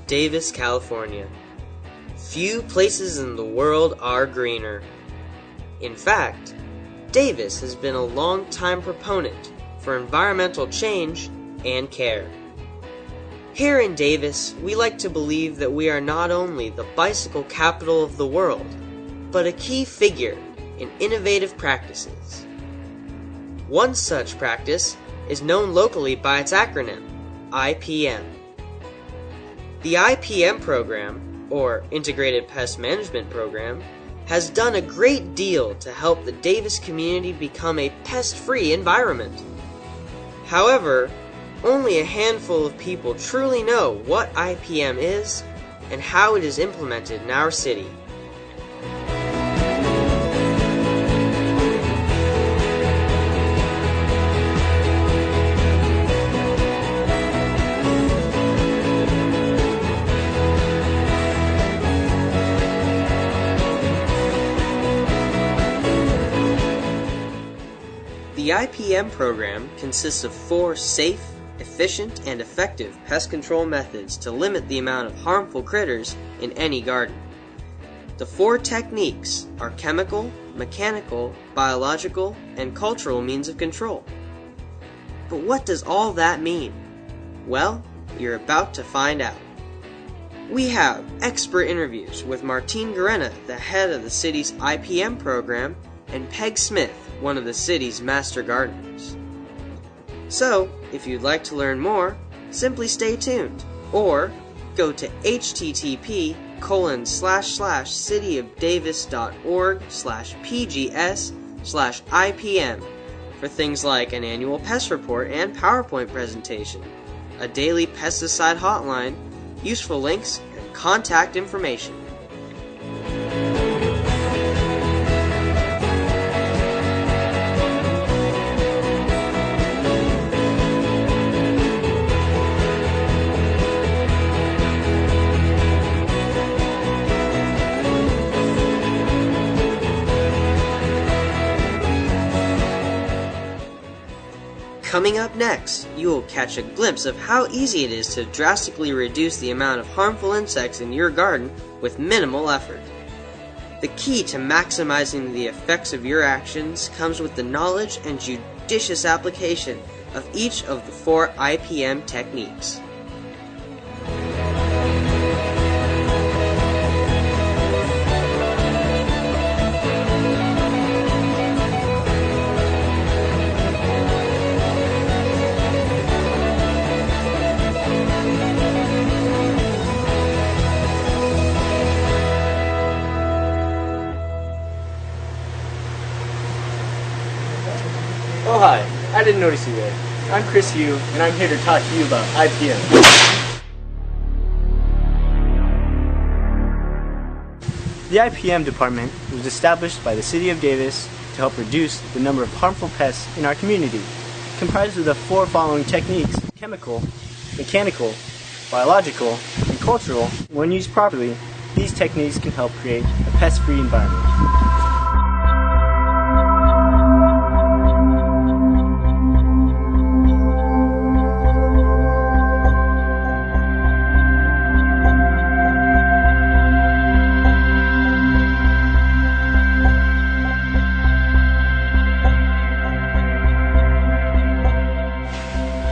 of Davis, California. Few places in the world are greener. In fact, Davis has been a long-time proponent for environmental change and care. Here in Davis, we like to believe that we are not only the bicycle capital of the world, but a key figure in innovative practices. One such practice is known locally by its acronym, IPM. The IPM program, or Integrated Pest Management Program, has done a great deal to help the Davis community become a pest-free environment. However, only a handful of people truly know what IPM is and how it is implemented in our city. The IPM program consists of 4 safe, efficient, and effective pest control methods to limit the amount of harmful critters in any garden. The 4 techniques are chemical, mechanical, biological, and cultural means of control. But what does all that mean? Well, you're about to find out. We have expert interviews with Martine Garena, the head of the city's IPM program, and Peg Smith, one of the city's master gardeners. So, if you'd like to learn more, simply stay tuned, or go to http://cityofdavis.org/pgs/IPM for things like an annual pest report and PowerPoint presentation, a daily pesticide hotline, useful links, and contact information. Coming up next, you will catch a glimpse of how easy it is to drastically reduce the amount of harmful insects in your garden with minimal effort. The key to maximizing the effects of your actions comes with the knowledge and judicious application of each of the 4 IPM techniques. Oh hi, I didn't notice you there. I'm Chris Hugh, and I'm here to talk to you about IPM. The IPM department was established by the City of Davis to help reduce the number of harmful pests in our community, comprised of the 4 following techniques: chemical, mechanical, biological, and cultural. When used properly, these techniques can help create a pest-free environment.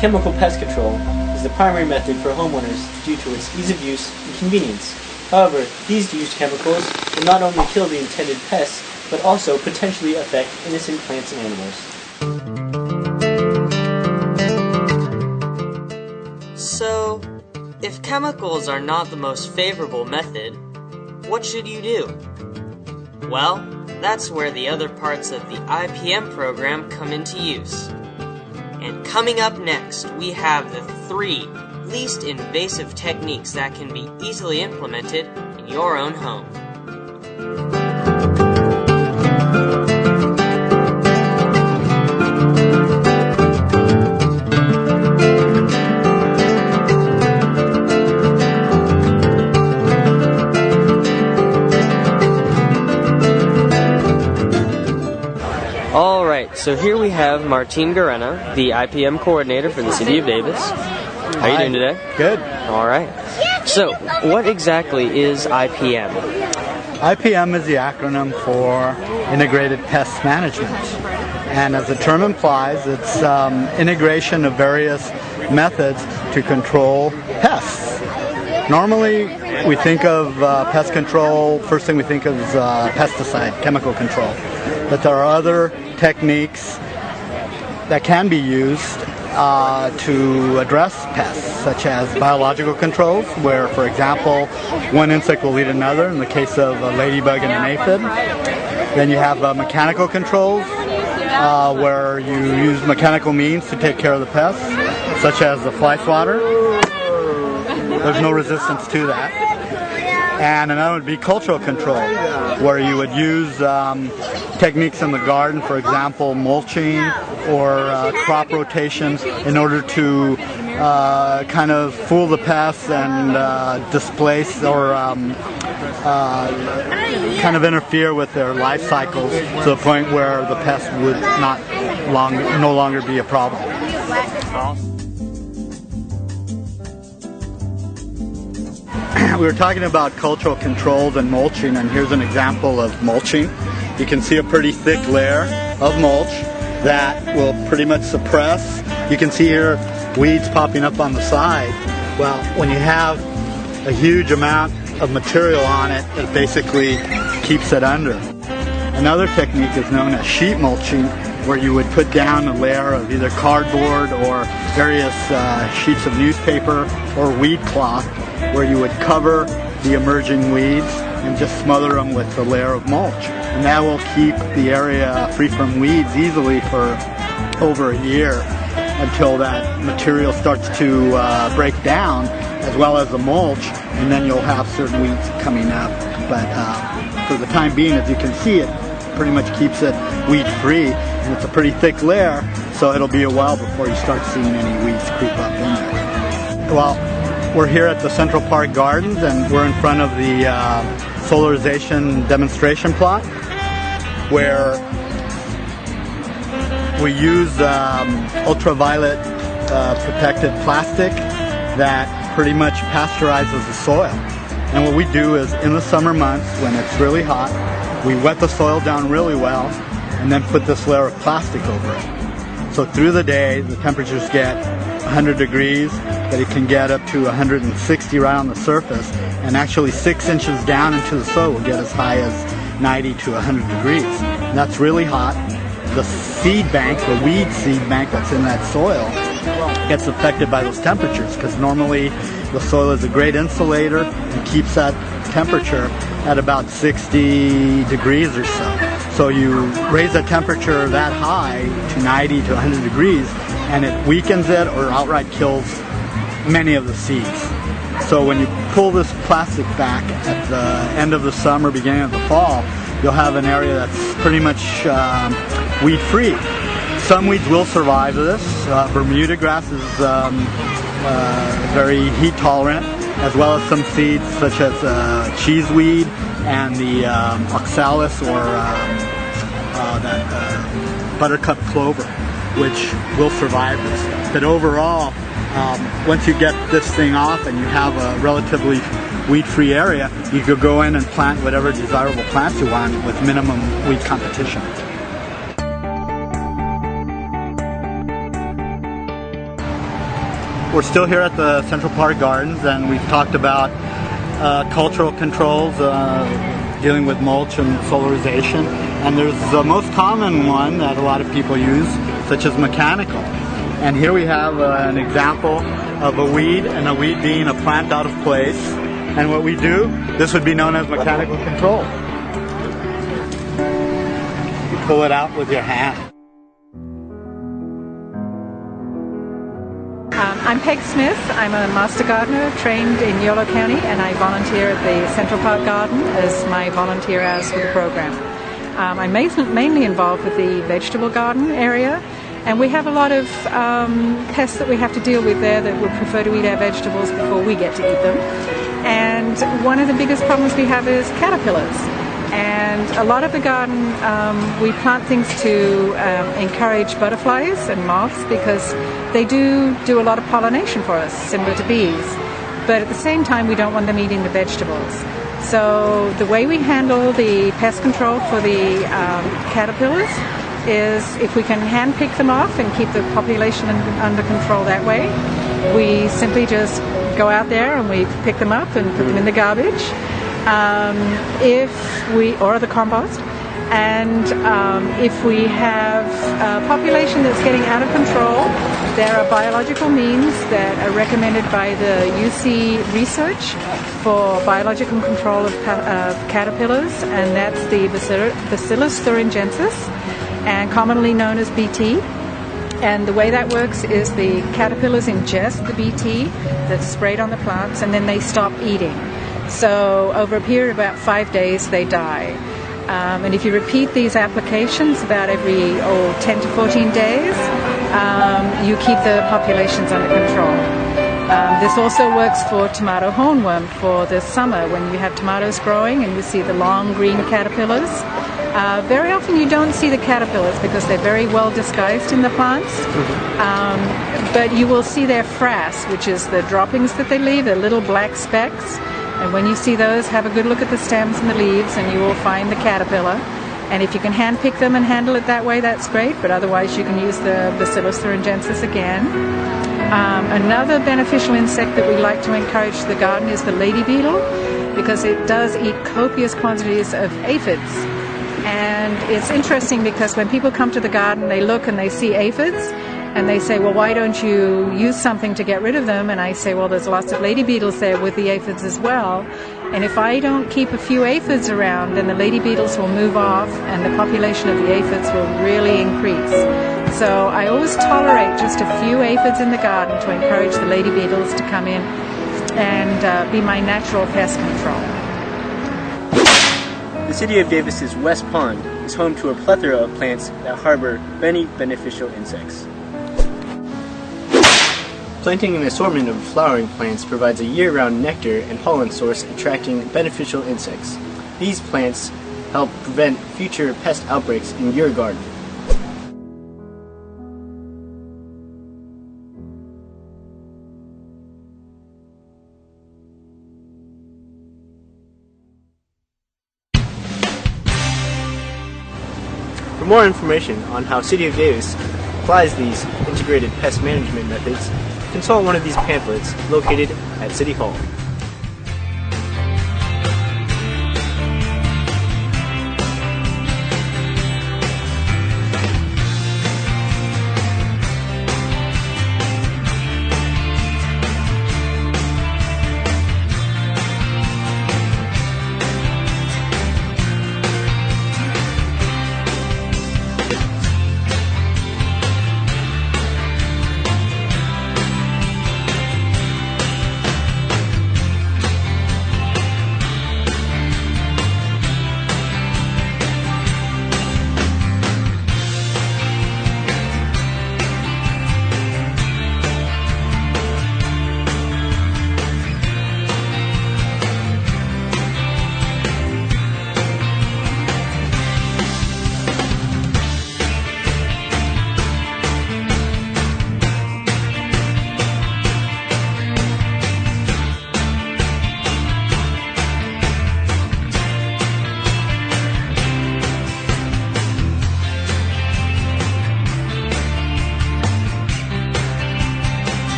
Chemical pest control is the primary method for homeowners due to its ease of use and convenience. However, these used chemicals will not only kill the intended pests, but also potentially affect innocent plants and animals. So, if chemicals are not the most favorable method, what should you do? Well, that's where the other parts of the IPM program come into use. And coming up next, we have the 3 least invasive techniques that can be easily implemented in your own home. Alright, so here we have Martine Garena, the IPM coordinator for the City of Davis. How are you doing today? Good. Alright. So, what exactly is IPM? IPM is the acronym for Integrated Pest Management. And as the term implies, it's integration of various methods to control pests. Normally, we think of pest control, first thing we think of is pesticide, chemical control. But there are other techniques that can be used to address pests, such as biological controls, where, for example, one insect will lead another, in the case of a ladybug and an aphid. Then you have mechanical controls, where you use mechanical means to take care of the pests, such as the fly swatter. There's no resistance to that. And another would be cultural control, where you would use techniques in the garden, for example, mulching or crop rotation, in order to kind of fool the pests and displace or kind of interfere with their life cycles to the point where the pest would no longer be a problem. We were talking about cultural controls and mulching, and here's an example of mulching. You can see a pretty thick layer of mulch that will pretty much suppress. You can see here weeds popping up on the side. Well, when you have a huge amount of material on it, it basically keeps it under. Another technique is known as sheet mulching, where you would put down a layer of either cardboard or various sheets of newspaper or weed cloth, where you would cover the emerging weeds and just smother them with a layer of mulch. And that will keep the area free from weeds easily for over a year, until that material starts to break down, as well as the mulch, and then you'll have certain weeds coming up. But for the time being, as you can see, it pretty much keeps it weed free, and it's a pretty thick layer, so it'll be a while before you start seeing any weeds creep up in there. Well, we're here at the Central Park Gardens, and we're in front of the solarization demonstration plot, where we use ultraviolet protected plastic that pretty much pasteurizes the soil. And what we do is, in the summer months when it's really hot, we wet the soil down really well and then put this layer of plastic over it. So through the day, the temperatures get 100 degrees, but it can get up to 160 right on the surface, and actually 6 inches down into the soil will get as high as 90 to 100 degrees. And that's really hot. The seed bank, the weed seed bank that's in that soil, gets affected by those temperatures, because normally the soil is a great insulator and keeps that temperature at about 60 degrees or so. So you raise the temperature that high to 90 to 100 degrees, and it weakens it or outright kills many of the seeds. So when you pull this plastic back at the end of the summer, beginning of the fall, you'll have an area that's pretty much weed-free. Some weeds will survive this. Bermuda grass is very heat-tolerant, as well as some seeds such as cheeseweed and the oxalis, or that buttercup clover, which will survive this. But overall, once you get this thing off and you have a relatively weed-free area, you could go in and plant whatever desirable plants you want with minimum weed competition. We're still here at the Central Park Gardens, and we've talked about cultural controls, dealing with mulch and solarization. And there's the most common one that a lot of people use, such as mechanical. And here we have an example of a weed, and a weed being a plant out of place. And what we do, this would be known as mechanical control. You pull it out with your hand. I'm Peg Smith. I'm a master gardener trained in Yolo County, and I volunteer at the Central Park Garden as my volunteer hours for the program. I'm mainly involved with the vegetable garden area, and we have a lot of pests that we have to deal with there that would prefer to eat our vegetables before we get to eat them. And one of the biggest problems we have is caterpillars. And a lot of the garden, we plant things to encourage butterflies and moths, because they do a lot of pollination for us, similar to bees. but at the same time we don't want them eating the vegetables. So the way we handle the pest control for the caterpillars is if we can hand pick them off and keep the population under control that way, we simply just go out there and we pick them up and put them in the garbage, or the compost. And if we have a population that's getting out of control, there are biological means that are recommended by the UC research for biological control of caterpillars, and that's the Bacillus thuringiensis, and commonly known as BT. And the way that works is the caterpillars ingest the BT that's sprayed on the plants, and then they stop eating. So over a period of about 5 days, they die. And if you repeat these applications about every 10 to 14 days, you keep the populations under control. This also works for tomato hornworm for the summer when you have tomatoes growing and you see the long green caterpillars. Very often you don't see the caterpillars because they're very well disguised in the plants, but you will see their frass, which is the droppings that they leave, the little black specks. And when you see those, have a good look at the stems and the leaves and you will find the caterpillar. And if you can hand pick them and handle it that way, that's great, but otherwise you can use the Bacillus thuringiensis again. Another beneficial insect that we like to encourage to the garden is the lady beetle, because it does eat copious quantities of aphids. And it's interesting because when people come to the garden, they look and they see aphids, and they say, well, why don't you use something to get rid of them? And I say, well, there's lots of lady beetles there with the aphids as well. And if I don't keep a few aphids around, then the lady beetles will move off and the population of the aphids will really increase. So I always tolerate just a few aphids in the garden to encourage the lady beetles to come in and be my natural pest control. The City of Davis's West Pond is home to a plethora of plants that harbor many beneficial insects. Planting an assortment of flowering plants provides a year-round nectar and pollen source attracting beneficial insects. These plants help prevent future pest outbreaks in your garden. For more information on how City of Davis applies these integrated pest management methods, consult one of these pamphlets located at City Hall.